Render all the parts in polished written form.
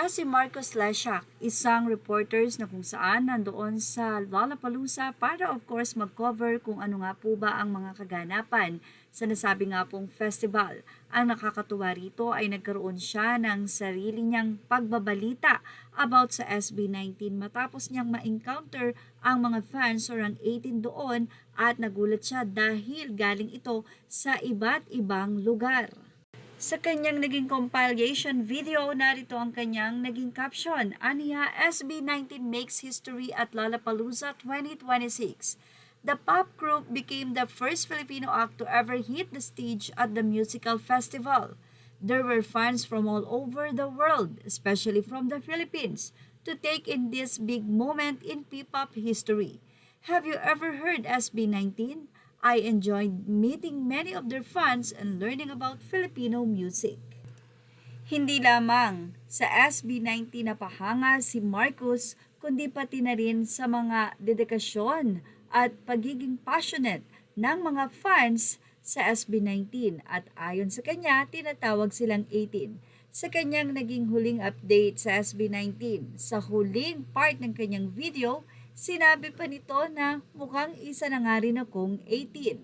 Siya si Marcos Leshak, isang reporters na kung saan nandoon sa Lollapalooza para of course mag-cover kung ano nga po ba ang mga kaganapan sa nasabi nga pong festival. Ang nakakatuwa rito ay nagkaroon siya ng sarili niyang pagbabalita about sa SB19 matapos niyang ma-encounter ang mga fans around 18 doon at nagulat siya dahil galing ito sa iba't ibang lugar. Sa kanyang naging compilation video, narito ang kanyang naging caption. Aniya, SB19 makes history at Lollapalooza 2026. The pop group became the first Filipino act to ever hit the stage at the musical festival. There were fans from all over the world, especially from the Philippines, to take in this big moment in P-pop history. Have you ever heard SB19? I enjoyed meeting many of their fans and learning about Filipino music. Hindi lamang sa SB19 napahanga si Marcos, kundi pati na rin sa mga dedikasyon at pagiging passionate ng mga fans sa SB19 at ayon sa kanya, tinatawag silang 18. Sa kanyang naging huling update sa SB19, sa huling part ng kanyang video, sinabi pa nito na mukhang isa na nga rin akong 18.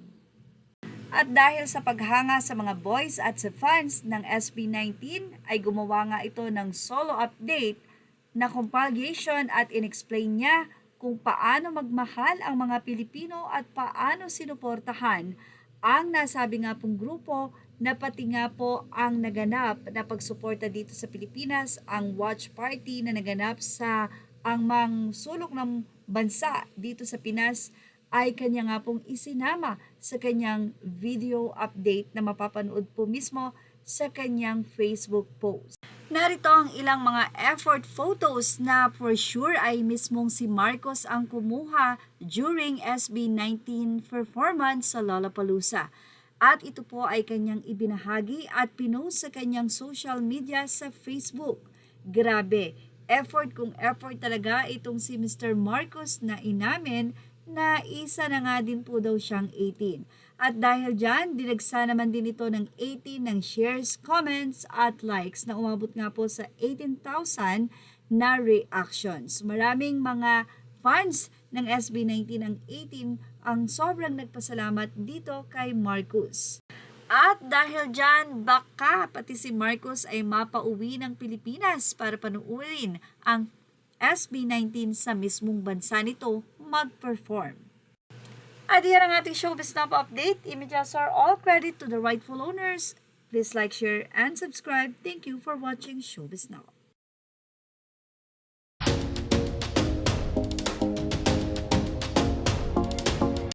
At dahil sa paghanga sa mga boys at sa fans ng SB19 ay gumawa nga ito ng solo update na compilation at inexplain niya kung paano magmahal ang mga Pilipino at paano sinuportahan ang nasabi nga pong grupo na pati nga po ang naganap na pagsuporta dito sa Pilipinas, ang watch party na naganap sa ang mang sulok ng bansa dito sa Pinas ay kanya nga pong isinama sa kanyang video update na mapapanood po mismo sa kanyang Facebook post. Narito ang ilang mga effort photos na for sure ay mismong si Marcos ang kumuha during SB19 performance sa Lollapalooza. At ito po ay kanyang ibinahagi at pinost sa kanyang social media sa Facebook. Grabe! Effort kung effort talaga itong si Mr. Marcos na inamin na isa na nga din po daw siyang 18. At dahil dyan, dinagsa naman din ito ng 18 ng shares, comments at likes na umabot nga po sa 18,000 na reactions. Maraming mga fans ng SB19 ang 18 ang sobrang nagpasalamat dito kay Marcos. At dahil dyan, baka pati si Marcos ay mapauwi ng Pilipinas para panuurin ang SB19 sa mismong bansa nito mag-perform. At yan ang ating Showbiz Now update. Images are all credit to the rightful owners. Please like, share, and subscribe. Thank you for watching Showbiz Now.